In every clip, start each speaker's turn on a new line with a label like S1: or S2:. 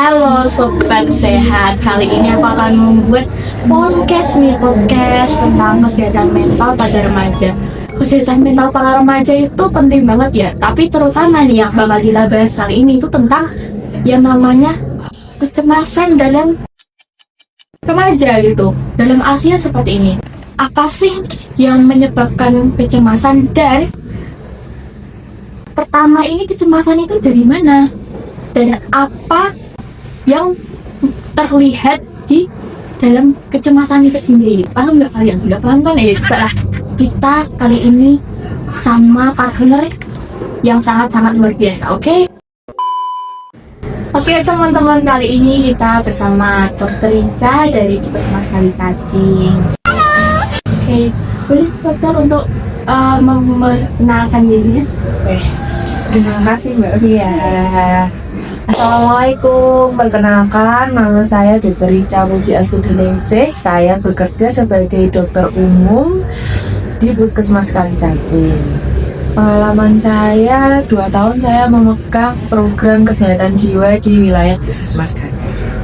S1: Halo Sobat Sehat, kali ini aku akan membuat podcast tentang kesehatan mental pada remaja. Kesehatan mental para remaja itu penting banget ya, tapi terutama nih yang bakal kita bahas kali ini itu tentang yang namanya kecemasan dalam remaja gitu. Dalam artian seperti ini, apa sih yang menyebabkan kecemasan, dan pertama ini kecemasan itu dari mana? Dan apa yang terlihat di dalam kecemasan itu sendiri? Paham nggak kalian? Nggak paham kan ya? Kita kali ini sama partner yang sangat-sangat luar biasa, oke? Oke teman-teman, kali ini kita bersama Dokter Rinca dari Puskesmas Kalicacing. Oke, boleh dokter untuk memperkenalkan dirinya?
S2: Terima kasih Mbak Via. Assalamualaikum, perkenalkan nama saya Dr. Rinca Puji Astudiningsih. Saya bekerja sebagai dokter umum di Puskesmas Kalicacing. Pengalaman saya 2 tahun saya memegang program kesehatan jiwa di wilayah Puskesmas Kalicacing.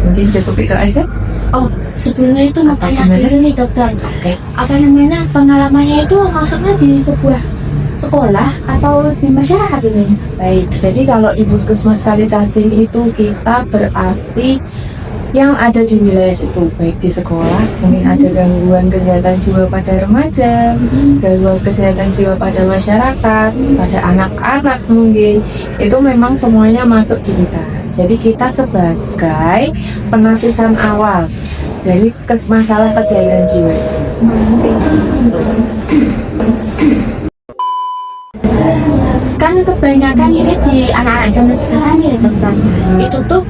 S2: Mungkin cukup itu aja.
S1: Oh, sebelumnya itu mau tanya dulu nih dokter.
S2: Oke.
S1: Apa namanya, pengalamannya itu maksudnya di sebuah sekolah atau di masyarakat ini?
S2: Baik, jadi kalau di Puskesmas Kalicacing itu kita berarti yang ada di wilayah situ, baik di sekolah, mungkin ada gangguan kesehatan jiwa pada remaja, gangguan kesehatan jiwa pada masyarakat, pada anak-anak mungkin, itu memang semuanya masuk di kita. Jadi kita sebagai penapisan awal dari masalah kesehatan jiwa.
S1: Kan kebanyakan ini di anak-anak zaman sekarang ya dokter, itu tuh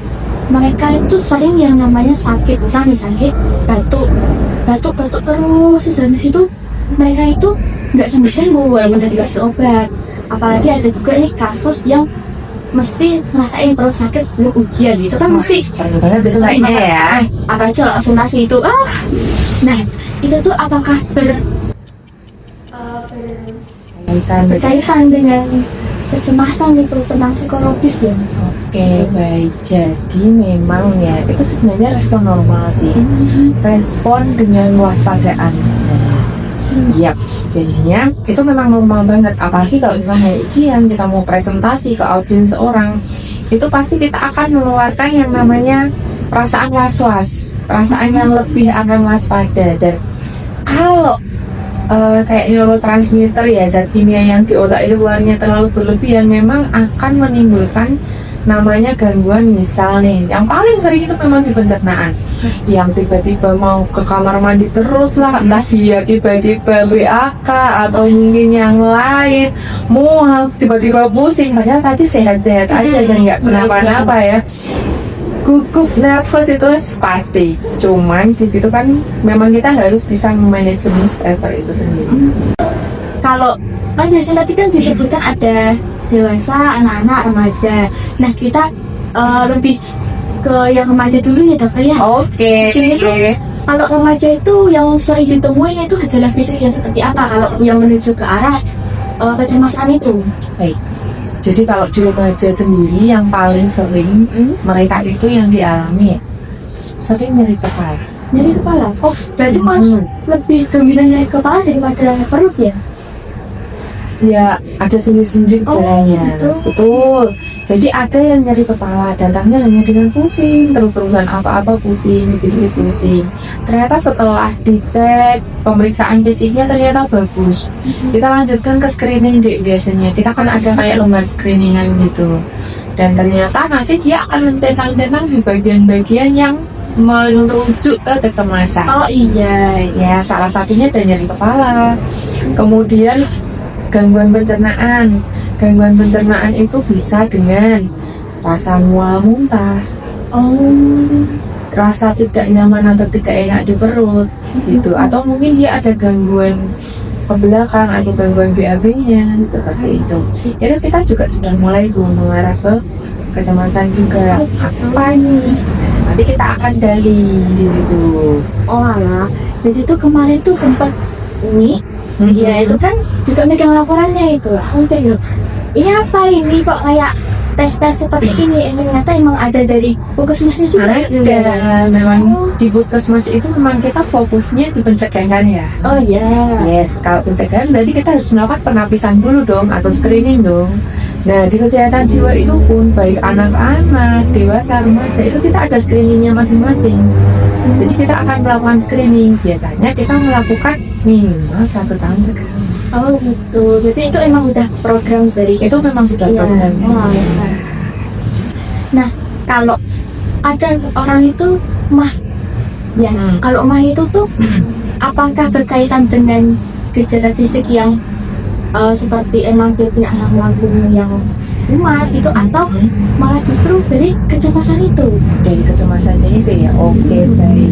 S1: mereka itu sering yang namanya sakit, misalnya sakit batuk terus, dan situ mereka itu nggak sembuh walaupun udah dikasih obat. Apalagi ada juga nih kasus yang mesti ngerasain perut sakit sebelum ujian, itu kan mesti
S2: Sering banget biasanya ya.
S1: apalagi kalau konsultasi itu nah itu tuh apakah berkaitan dengan kecemasan itu tentang psikologis ya?
S2: Oke, baik. Jadi memang ya itu sebenarnya respon normal sih. Respon dengan waspadaan. Yap, jadinya itu memang normal banget. Apalagi kalau misalnya ujian, kita mau presentasi ke audiens orang, itu pasti kita akan mengeluarkan yang namanya perasaan was-was, perasaan yang lebih akan waspada. Dan kalau kayak neurotransmitter ya, zat kimia yang di otak itu keluarnya terlalu berlebihan, memang akan menimbulkan namanya gangguan. Misal nih, yang paling sering itu memang di pencernaan, yang tiba-tiba mau ke kamar mandi terus lah, entah dia tiba-tiba BAK atau mungkin yang lain, mual, tiba-tiba pusing, padahal tadi sehat-sehat aja dan nggak kenapa-napa ya. Gugup, nervous itu pasti. Cuman di situ kan memang kita harus bisa manajemen stressor itu sendiri.
S1: Kalau kan biasanya tadi kan disebutkan ada dewasa, anak-anak, remaja. Nah kita lebih ke yang remaja dulu ya dokter ya.
S2: Oke.
S1: Di sini tuh kalau remaja itu yang sering ditemuin itu gejala fisik yang seperti apa kalau yang menuju ke arah kecemasan itu?
S2: Baik. Jadi kalau di remaja sendiri yang paling sering mereka itu yang dialami sering nyeri kepala.
S1: Nyeri kepala? Oh berarti lebih dominan nyeri kepala daripada perut ya?
S2: Ya, ada sendir-sendir gejalanya.
S1: Gitu.
S2: Betul. Jadi ada yang nyeri kepala, datangnya hanya dengan pusing, terus-terusan apa-apa pusing, dikit-dikit pusing. Ternyata setelah dicek pemeriksaan fisiknya ternyata bagus. Kita lanjutkan ke screening deh biasanya. Kita kan ada kayak lembar screeningan gitu. Dan ternyata nanti dia akan mententang-tentang di bagian-bagian yang merujuk ke kecemasan.
S1: Oh iya.
S2: Ya, salah satunya ada nyeri kepala. Kemudian gangguan pencernaan. Gangguan pencernaan itu bisa dengan rasa mual muntah, rasa tidak nyaman atau tidak enak di perut gitu, atau mungkin dia ada gangguan ke belakang atau gangguan BAB-nya seperti itu. Jadi kita juga sudah mulai mengarah ke kecemasan juga. Apa nih? Nanti kita akan gali di situ.
S1: Oh alah, jadi itu kemarin tuh sempat ini ya itu kan juga megang laporannya itu. Ini apa ini kok kayak tes-tes seperti ini ternyata emang ada dari puskesmasnya juga.
S2: Ada, memang di puskesmas itu memang kita fokusnya di pencegahan ya.
S1: Oh iya.
S2: Yes, kalau pencegahan berarti kita harus melakukan penapisan dulu dong atau screening dong. Nah, di kesehatan jiwa itu pun baik anak-anak, dewasa, remaja itu kita ada screeningnya masing-masing. Jadi kita akan melakukan screening. Biasanya kita melakukan minimal 1 tahun sekali.
S1: Oh gitu. Jadi itu emang udah program dari
S2: Itu memang sudah
S1: Iya.
S2: program.
S1: Oh, iya. Nah, kalau ada orang itu mah, ya, kalau mah itu tuh apakah berkaitan dengan gejala fisik yang seperti emang dia punya asam lambung yang kumat itu, atau malah justru dari kecemasan itu?
S2: Dari kecemasannya itu ya. Oke, baik.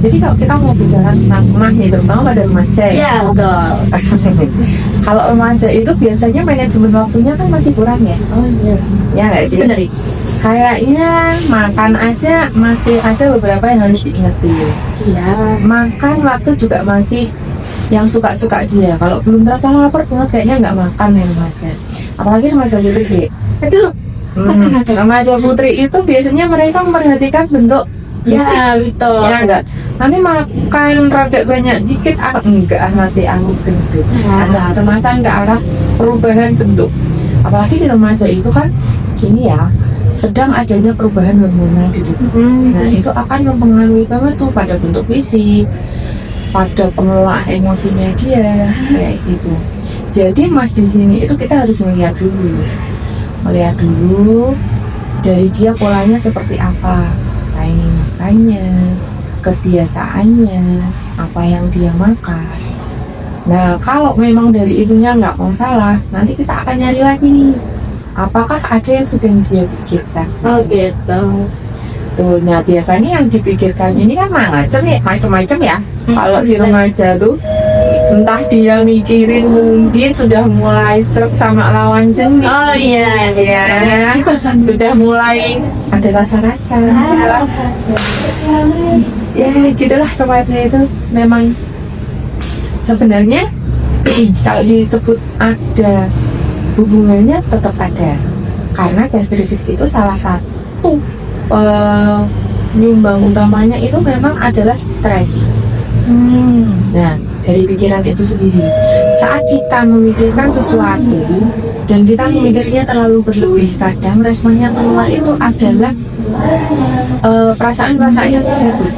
S2: Jadi kalau kita mau bicara tentang mah nih, terutama pada remaja ya.
S1: Iya, betul.
S2: Kalau remaja itu biasanya manajemen waktunya kan masih kurang ya.
S1: Oh iya.
S2: Ya nggak sih?
S1: Benar.
S2: Kayaknya makan aja masih ada beberapa yang harus diingetin.
S1: Iya.
S2: Makan waktu juga masih yang suka-suka dia. Kalau belum terasa lapar banget kayaknya nggak makan ya remaja. Apalagi remaja putri deh.
S1: Aduh.
S2: Remaja putri itu biasanya mereka memperhatikan bentuk fisik.
S1: Ya, betul.
S2: Ya enggak. Nanti makan rada banyak dikit enggak nanti aku gendut. Ada kecemasan ke arah perubahan bentuk. Apalagi di remaja itu kan gini ya, sedang adanya perubahan hormonal di tubuh. Nah, itu akan mempengaruhi banget tuh pada bentuk fisik, pada pengelolaan emosinya dia, kayak gitu. Jadi mas di sini itu kita harus melihat dulu dari dia polanya seperti apa, timing makannya, kebiasaannya, apa yang dia makan. Nah, kalau memang dari itunya nggak masalah, nanti kita akan nyari lagi nih, apakah ada yang sedang dia pikirkan.
S1: Oh gitu.
S2: Tuh, nah biasanya yang dipikirkan ini kan macam-macam ya. Kalau di remaja tuh, entah dia mikirin mungkin sudah mulai srek sama lawan jenis.
S1: Oh iya,
S2: ya. Sudah mulai ada rasa-rasa. Ya gitulah remaja itu memang sebenarnya kalau disebut ada hubungannya tetap ada, karena gastritis itu salah satu penyumbang utamanya itu memang adalah stres. Nah, dari pikiran itu sendiri, saat kita memikirkan sesuatu dan kita memikirnya terlalu berlebih, kadang respon yang keluar itu adalah perasaan-perasaan yang negatif.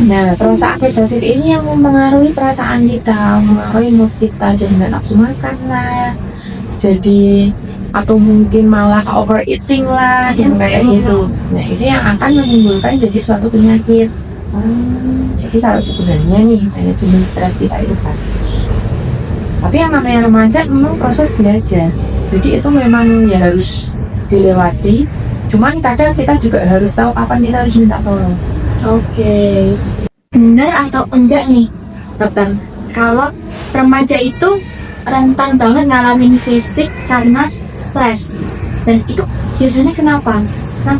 S2: Nah, perasaan negatif ini yang mempengaruhi perasaan kita, mempengaruhi mood kita, jadi nggak nafsu makan lah, jadi atau mungkin malah overeating lah, yang kayak gitu. Nah, itu yang akan menimbulkan jadi suatu penyakit. Jadi kalau sebenarnya nih manajemen stres kita itu bagus, tapi yang namanya remaja memang proses belajar, jadi itu memang ya harus dilewati. Cuman kadang kita juga harus tahu kapan kita harus minta tolong.
S1: Oke. Benar atau enggak nih, dokter, kalau remaja itu rentan banget ngalamin fisik karena stres, dan itu biasanya kenapa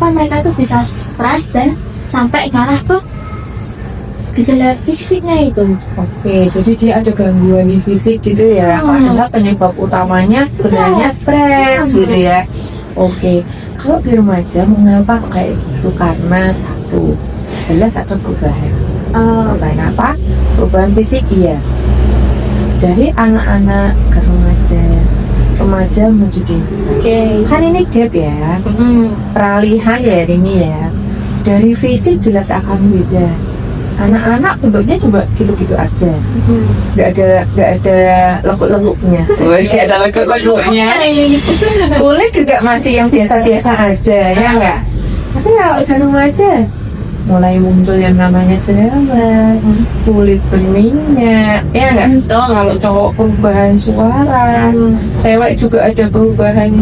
S1: mereka tuh bisa stres dan sampai ngarah ke gejala fisiknya itu?
S2: Oke, jadi dia ada gangguan di fisik gitu ya. Padahal penyebab utamanya sebenarnya stres gitu ya. Oke, kalau di remaja mengapa kayak gitu? Karena satu, jelas ada perubahan. Perubahan apa? Perubahan fisik, iya. Dari anak-anak ke remaja menuju dewasa. Kan ini gap ya, peralihan ya ini ya. Dari fisik jelas akan beda. Anak-anak bentuknya coba gitu-gitu aja, nggak ada lekuk-lekuknya, nggak ada lekuk-lekuknya. Kulit juga masih yang biasa-biasa aja, ya nggak. Tapi kalau udah remaja mulai muncul yang namanya jerawat, kulit berminyak, ya nggak. Kalau cowok perubahan suara, cewek juga ada perubahan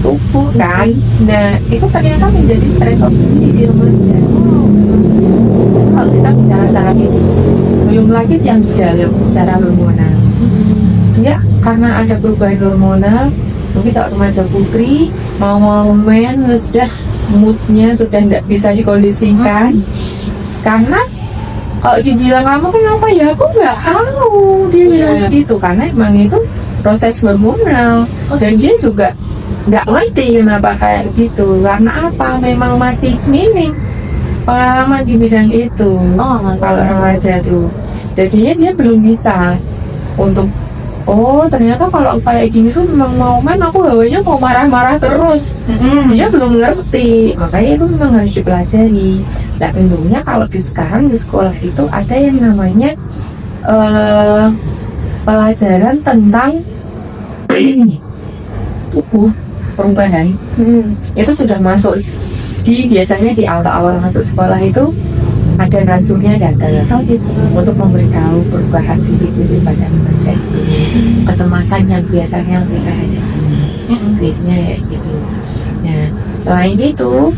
S2: tubuh kan. Nah, itu ternyata menjadi stres di remaja. Kalau kita bicara secara fisik, belum lagi yang di dalam secara hormonal. Dia karena ada perubahan hormonal, mungkin kalau remaja putri mau men sudah moodnya sudah tidak bisa dikondisikan. Karena kalau dibilang kamu kenapa ya, aku nggak tahu dia bilang gitu, karena emang itu proses hormonal dan dia juga nggak ngerti kenapa kayak gitu, karena apa, memang masih minim pengalaman di bidang itu. Kalau remaja tuh jadinya dia belum bisa untuk ternyata kalau kayak gini tuh memang mau main, aku hawanya mau marah-marah terus. Dia belum ngerti, makanya itu memang harus dipelajari. Nah tentunya kalau sekarang di sekolah itu ada yang namanya pelajaran tentang tubuh perubahan. Itu sudah masuk biasanya di awal-awal masuk sekolah itu ada langsungnya datang untuk memberitahu perubahan fisik-fisik pada remaja, kecemasan yang biasanya mereka hadapi, biasanya ya gitu. Nah selain itu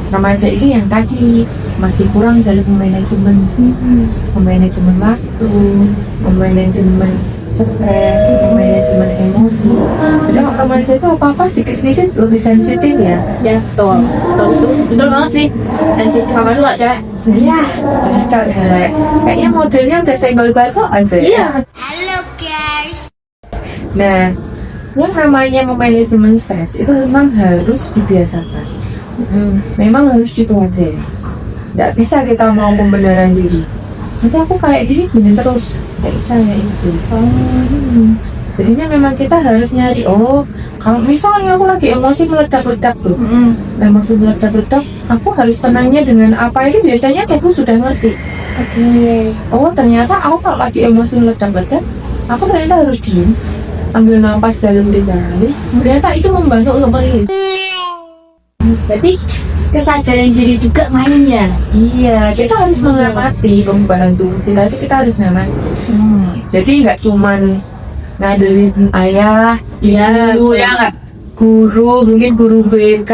S2: remaja ini yang tadi masih kurang dalam manajemen waktu, manajemen stres, manajemen emosi. Jadi remaja itu apa-apa sedikit-sedikit lebih sensitif ya.
S1: Ya betul betul banget sih, sensitif apa juga cewek.
S2: Iya, kayaknya modelnya udah senggol batu aja.
S1: Iya.
S3: Halo guys.
S2: Nah, yang namanya memanajemen stres itu memang harus dibiasakan. Memang harus dipelajari. Nggak bisa kita mau pembenaran diri. Nanti aku kayak gini bener terus, nggak bisa ya itu. Jadinya memang kita harus nyari. Kalau misalnya aku lagi emosi meledak-ledak tuh, emosi meledak-ledak, aku harus tenangnya dengan apa, ini biasanya tubuh sudah ngerti. Ternyata aku kalau lagi emosi meledak-ledak, aku ternyata harus diem, ambil nafas dalam 3 kali. Ternyata itu membantu untuk merilis.
S1: Berarti kesadaran diri juga mainnya.
S2: Iya, kita harus mengamati perubahan tubuh kita itu, kita harus mengamati. Jadi nggak cuman ngadelin ayah, ibu, ya nggak, guru, mungkin guru BK.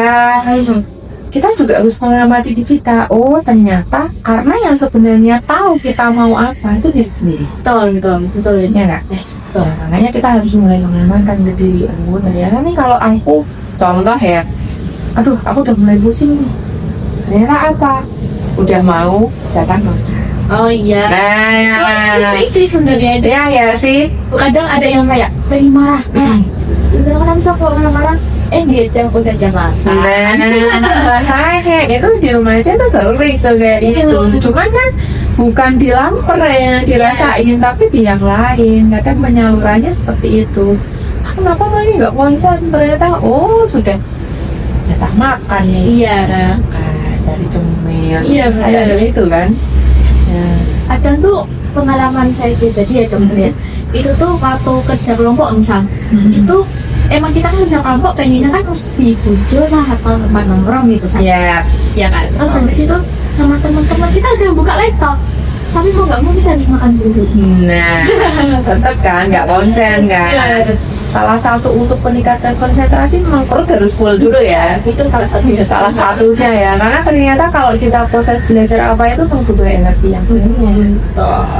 S2: Kita juga harus mengamati di kita. Ternyata karena yang sebenarnya tahu kita mau apa itu diri sendiri.
S1: Betul
S2: Ya nggak?
S1: Yes,
S2: Nah, makanya kita harus mulai mengamankan ke diri. Ternyata nih kalau aku contoh ya, aku udah mulai pusing nih. Ternyata apa? Udah mau datang makan.
S1: Oh iya.
S2: Nah,
S1: Istri sebenarnya itu.
S2: ya sih.
S1: Kadang ada yang kayak pengen marah. Terus kadang bisa kok marah-marah. Dia jam udah jam makan.
S2: Itu di rumah aja tuh sering tuh kayak gitu. Cuman kan bukan di lamper yang dirasain, tapi di yang lain. Kadang penyalurannya seperti itu. Kenapa lagi nggak konsen? Ternyata sudah jatah makan nih.
S1: Iya,
S2: Cari cemil.
S1: Iya,
S2: Ada itu kan.
S1: ada tuh pengalaman saya pribadi ya dokter ya. Itu tuh waktu kerja kelompok misal, itu emang kita kan kerja kelompok kayaknya kan harus dibujur lah atau tempat nongkrong gitu kan.
S2: Iya
S1: kan. Terus habis itu sama teman-teman kita udah buka laptop, tapi mau nggak mau kita harus makan dulu.
S2: Nah, tetap kan nggak konsen kan. Salah satu untuk meningkatkan konsentrasi memang perut harus full dulu ya.
S1: Itu salah
S2: satunya ya, karena ternyata kalau kita proses belajar apa itu butuh energi yang banyak.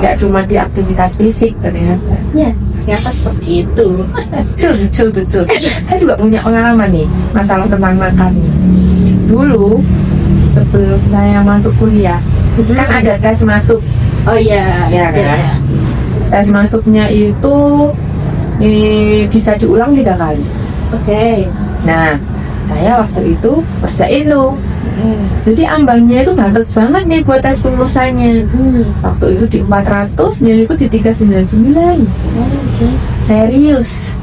S2: Nggak cuma di aktivitas fisik ternyata.
S1: Ya, ternyata seperti itu.
S2: Betul. Saya juga punya pengalaman nih masalah tentang makan nih. Dulu sebelum saya masuk kuliah, kan ada tes masuk.
S1: Oh iya,
S2: Ya kan? Tes masuknya itu bisa diulang 3 kali.
S1: Oke.
S2: Nah, saya waktu itu kerjain tuh. Jadi ambangnya itu batas banget nih buat tes lulusannya. Waktu itu di 400, nilaiku di 399. Serius.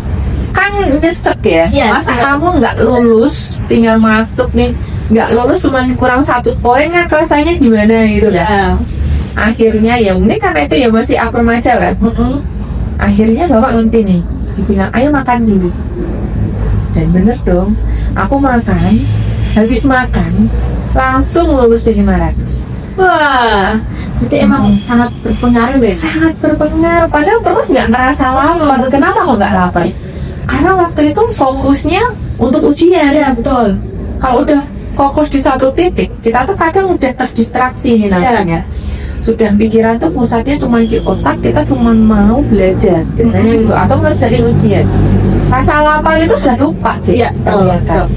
S2: Kan nyesek ya. Masa kamu nggak lulus, tinggal masuk nih, nggak lulus cuma kurang 1 poin, kan rasanya gimana gitu kan? Akhirnya ya mungkin karena itu ya masih remaja kan. Akhirnya bapak nanti nih dibilang ayo makan dulu, dan bener dong, aku makan, habis makan langsung lulus di 500.
S1: Wah, itu emang sangat berpengaruh ya.
S2: Sangat berpengaruh, padahal perut nggak ngerasa lapar. Kenapa kok nggak lapar? Karena waktu itu fokusnya untuk ujian.
S1: Ya betul.
S2: Kalau udah fokus di satu titik, kita tuh kadang udah terdistraksi nih namanya. Sudah pikiran tuh pusatnya cuma di otak, kita cuma mau belajar biasanya gitu, atau ngerjain ujian. Rasa lapar itu sudah lupa deh.
S1: Iya,
S2: ternyata.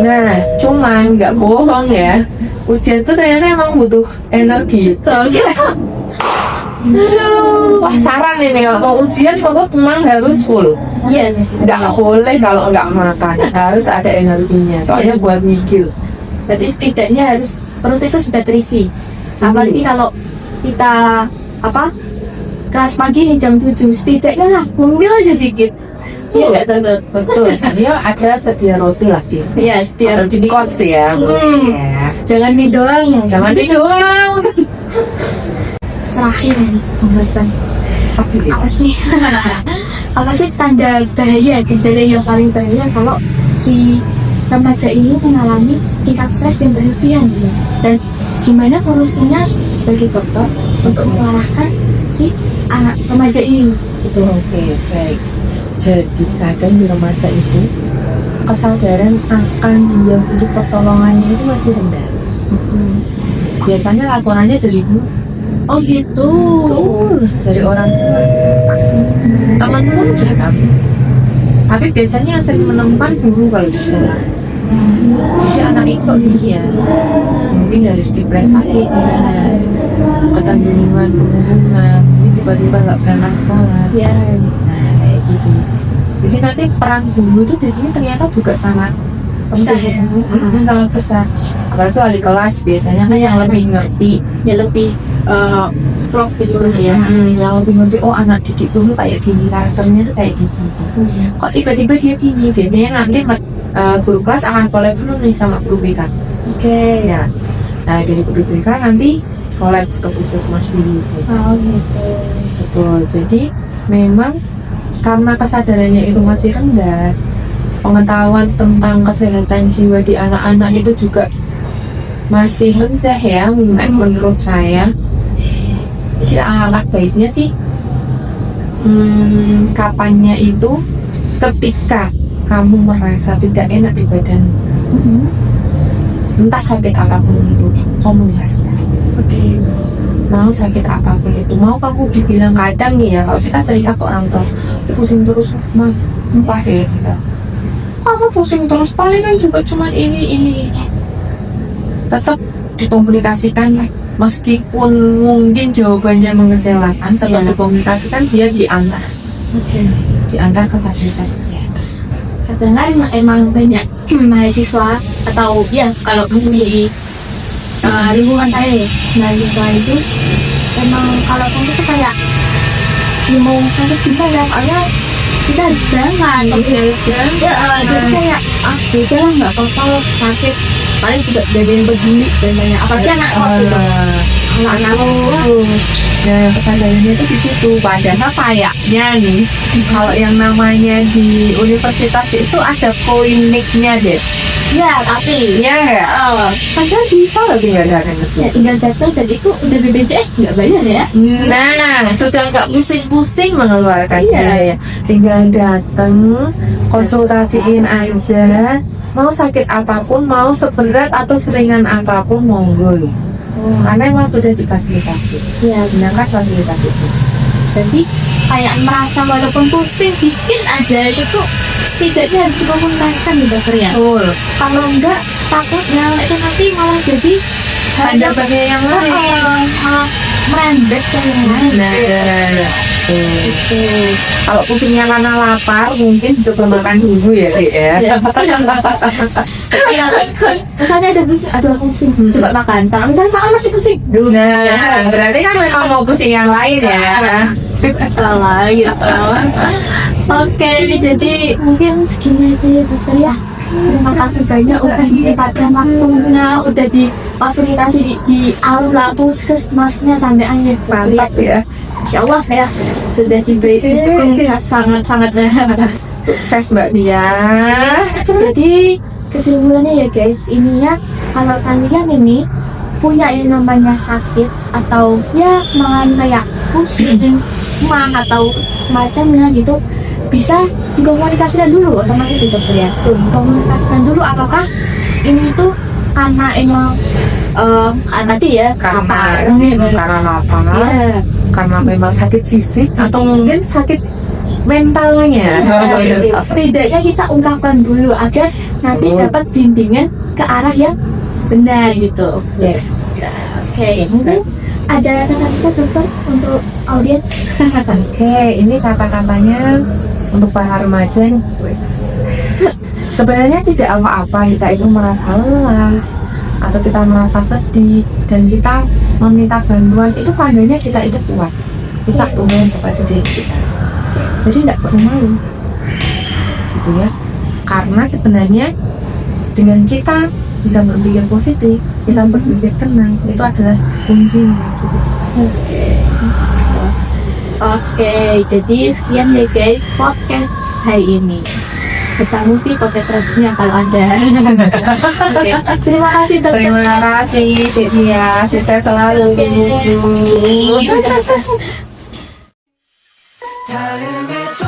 S2: Nah, cuman nggak bohong ya, ujian tuh ternyata emang butuh energi. Wah, saran ini kalau mau ujian pokok memang harus full.
S1: Yes.
S2: Nggak boleh kalau nggak makan, harus ada energinya. Soalnya buat mikir.
S1: Berarti setidaknya harus perut itu sudah terisi. Apalagi kalau kita kelas pagi nih jam 7, setidaknya lah ngemil aja dikit. Iya nggak teman?
S2: Betul. Dia ada sedia roti lah dia.
S1: Iya, setiap
S2: Atau di kos ya. Ya.
S1: jangan mie doang ya.
S2: Jangan di doang.
S1: Terakhir nih pembahasan. Apa sih? Apa sih tanda bahaya, gejala yang paling bahaya kalau si remaja ini mengalami tingkat stres yang berlebihan ya? Dan gimana solusinya sebagai dokter untuk mengarahkan si anak remaja ini?
S2: Itu oke, baik. Jadi kadang di remaja itu kesadaran akan dia butuh pertolongannya itu masih rendah. Biasanya laporannya dari ibu.
S1: Oh gitu.
S2: Dari orang tua. Teman pun juga kan. Tapi biasanya yang sering menemukan guru kalau di sekolah. Jadi anak itu sih ya, mungkin dari segi prestasi dia, kecenderungan kehubungan, mungkin tiba-tiba nggak pernah sekolah.
S1: Ya.
S2: Nah kayak gitu. Jadi nanti peran guru itu di sini ternyata juga sangat
S1: Besar
S2: penting.
S1: ya?
S2: Sangat besar. Apalagi wali kelas biasanya kan yang lebih ngerti.
S1: Ya lebih prof gitu ya.
S2: Yang lebih ngerti, oh anak didik dulu kayak gini, karakternya tuh kayak gitu. Kok tiba-tiba dia gini, biasanya nanti guru kelas akan collab dulu nih sama guru BK.
S1: Oke.
S2: Ya. Nah dari guru BK nanti collab ke puskesmas dulu.
S1: Oh gitu.
S2: Betul. Jadi memang karena kesadarannya itu masih rendah, pengetahuan tentang kesehatan jiwa di anak-anak itu juga masih rendah ya menurut saya. Jadi alangkah baiknya sih kapannya itu ketika kamu merasa tidak enak di badan, entah sakit apapun itu, komunikasikan.
S1: Oke.
S2: Mau sakit apapun itu, mau kamu dibilang kadang nih ya, kalau kita cerita ke orang tua, pusing terus mah, entah deh kita. Kamu pusing terus, palingan juga cuma ini. Tetap dikomunikasikan, meskipun mungkin jawabannya mengecewakan, tetap dikomunikasikan biar diantar.
S1: Oke.
S2: Diantar ke fasilitas kesehatan.
S1: Kadang emang banyak mahasiswa atau ya kalau di lingkungan saya ya, mahasiswa itu emang kalau kamu tuh kayak ya mau sakit gimana ya, soalnya kita harus berangkat jadi kayak beda lah nggak apa-apa loh, sakit paling juga ada yang peduli dan banyak apalagi anak kos gitu, anak
S2: Nah, kesadarannya itu di situ. Padahal kayaknya nih, kalau yang namanya di universitas itu ada kliniknya deh.
S1: ya tapi
S2: Iya nggak? Padahal bisa loh tinggal datang ke
S1: ya
S2: sini.
S1: tinggal datang dan itu udah BPJS nggak bayar ya.
S2: Nah, sudah nggak pusing-pusing mengeluarkan
S1: Iya.
S2: biaya. Tinggal datang, konsultasiin aja. Mau sakit apapun, mau seberat atau seringan apapun, monggo. Karena emang sudah difasilitasi.
S1: Ya
S2: Sedangkan fasilitas itu.
S1: jadi kayak merasa walaupun pusing dikit aja itu tuh setidaknya harus dikomunikasikan di dokter ya.
S2: Betul.
S1: Kalau enggak takutnya itu nanti malah jadi
S2: Ada bagian yang lain.
S1: malah merembet ke yang lain.
S2: Nah,
S1: Gitu.
S2: kalau pusingnya karena lapar, mungkin coba makan dulu ya, Dek, ya.
S1: Ya. Iya. Misalnya ada pusing, aduh aku pusing, coba makan. Kalau misalnya makan masih pusing,
S2: Nah, berarti kan memang mau pusing yang lain ya.
S1: kalah gitu. Oke, jadi mungkin segini aja ya dokter ya. Terima kasih banyak udah menyempatkan waktunya, udah difasilitasi di aula puskesmasnya sampai akhir.
S2: Mantap ya.
S1: Ya Allah ya, sudah diberi dukung sangat-sangat
S2: Sukses Mbak Dia.
S1: Jadi kesimpulannya ya guys, ininya kalau kalian ini punya yang namanya sakit atau ya mengalami kayak pusing, mah atau semacamnya gitu, bisa dikomunikasikan dulu otomatis ya dokter ya. Tuh, dikomunikasikan dulu apakah ini tuh karena emang tadi ya
S2: Karena lapar.
S1: ya,
S2: Karena memang sakit fisik atau mungkin sakit mentalnya.
S1: setidaknya kita ungkapkan dulu agar nanti
S2: Oh.
S1: dapat bimbingan ke arah yang benar gitu.
S2: Yes.
S1: Oke, mungkin Ada kata-kata dokter untuk audiens?
S2: Oke, ini kata-katanya untuk para remaja nih, wes. Sebenarnya tidak apa-apa kita itu merasa lelah atau kita merasa sedih dan kita meminta bantuan, itu tandanya kita itu kuat, kita umum kepada diri kita. Jadi tidak perlu malu, gitu ya. Karena sebenarnya dengan kita bisa berpikir positif, kita berpikir tenang, itu adalah kuncinya untuk sukses.
S1: Oke, jadi sekian ya guys podcast hari ini. Bersama di podcast selanjutnya kalau ada. Oke, terima kasih dokter.
S2: Terima kasih, Cynthia. Sukses selalu.
S1: Oke.
S4: 다음에 또